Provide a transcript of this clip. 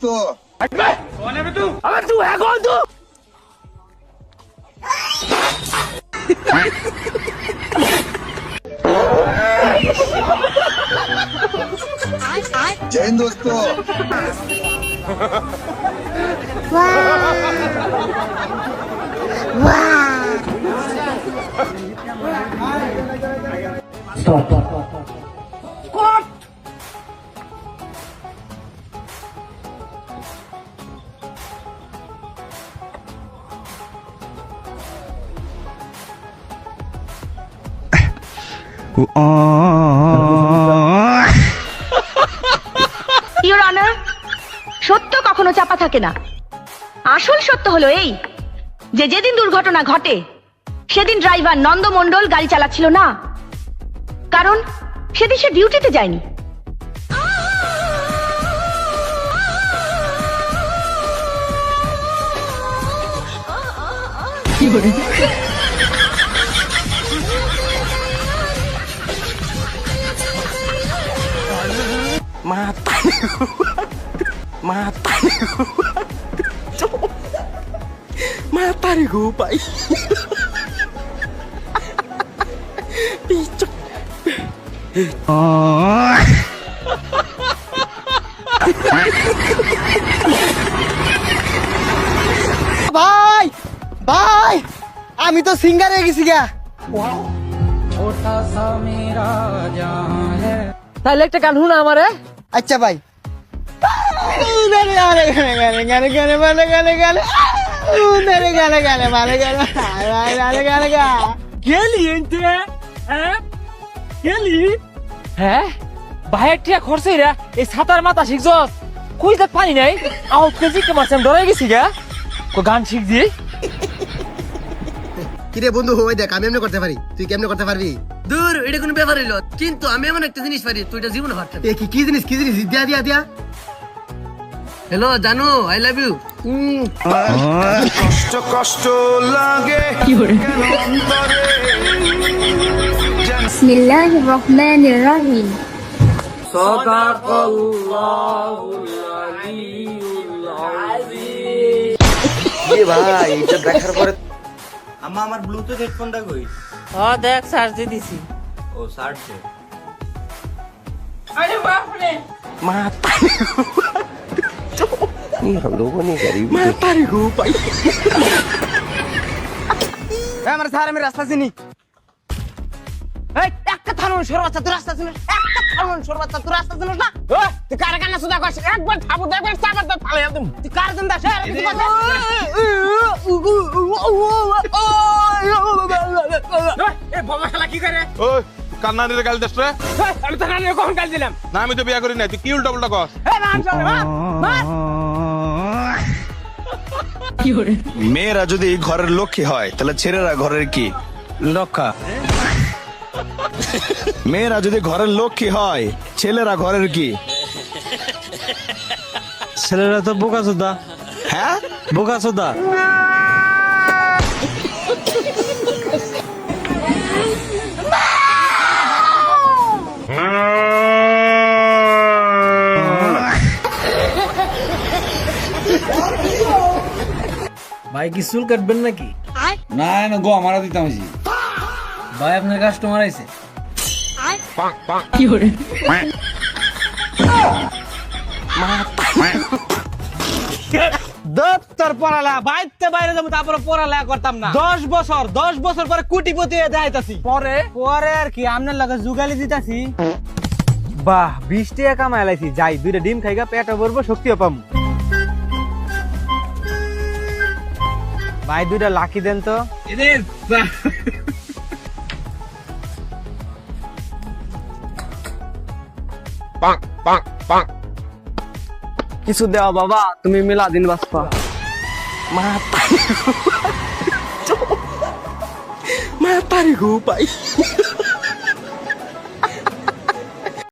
कौन है बे तू? अबे तू है कौन तू? जय हिंद दोस्तों। ইওর অনার, সত্য কখনো চাপা থাকে না। আসল সত্য হলো এই যে যেদিন দুর্ঘটনা ঘটে সেদিন ড্রাইভার নন্দ মণ্ডল গাড়ি চালাচ্ছিল না, কারণ সেদিন সে ডিউটিতে যায়নি। Matahari ko pa. Picok. ভাই ভাই আমি তো সিঙ্গার হয়ে গেছি গা। তাহলে একটা গান শুনা আমারে। আচ্ছা ভাই হ্যাঁ ভাই একটা খরচ রে এই সাতার মাথা শিখছস কই যা পানি নাই আউট কেজি কে মারছাম ডরাই গেছি গা কো গান শিখ দি। কিরে বন্ধু ওই দেখ আমি এমনি করতে পারি, তুই কেমনে করতে পারবি? দূর এটা কোনো ব্যাপার হইলো, কিন্তু আমি এমন একটা জিনিস পারি তুই এটা জীবনে পারতে। এ কি জিনিস দিয়া দিয়া দিয়া। হ্যালো জানু, আই লাভ ইউ। কষ্ট কষ্ট লাগে বিসমিল্লাহির রহমানির রহিম। ভাই এটা দেখার পরে আম্মা আমার ব্লুটুথ হেডফোনটা কই? ও দেখ চার্জে দিছি। ও সার্চ দে। আরে বাপ রে Matahari ko pa. আমার স্যার আমি রাস্তা চিনি। এই একটা থানুন সরবাচ্চা তুই রাস্তা চিনিস, একটা থানুন সরবাচ্চা তুই রাস্তা চিনিস না। ও তুই কার কান্না সুদা করছিস, একবার থাবু দে একবার চাপা দে ফালে একদম তুই কার দিন দাস আর কিছু কথা। এ বাবা শালা কি করে? ওই কান্না নিলে গাল দেশ রে। আমি তো কানে কখন গাল দিলাম? না আমি তো বিয়া করি নাই, তুই কি উল্টা উল্টা কস? এই মার চলে মার। মেয়েরা যদি ঘরের লক্ষ্মী হয় তাহলে ছেলেরা ঘরের কি? লক্ষা। মেয়েরা যদি ঘরের লক্ষ্মী হয় ছেলেরা ঘরের কি? ছেলেরা তো বোকাচোদা। হ্যাঁ বোকাচোদা। ভাই কি চুল কাটবেন নাকি? না না গো আমারা দিতাম জি। ভাই আপনার কাস্টমার আইছে। দপ্তর পড়ালা বাইতে বাইরে যাবো তারপরে পড়ালেখা করতাম না। 10 বছর পরে কোটিপতি হয়ে যাইতাছি। পরে আর কি আপনার লগে জুগালি দিতাছি। বাহ 20 টাকা কামাই লাইছি, যাই 2টা ডিম খাইগা পেটও ভরবো শক্তিও পাবো। ভাই 2টা লাকি দেন তো। কিছু দেওয়া বাবা, তুমি মিলা দিন বাসপা। Matahari ko pa.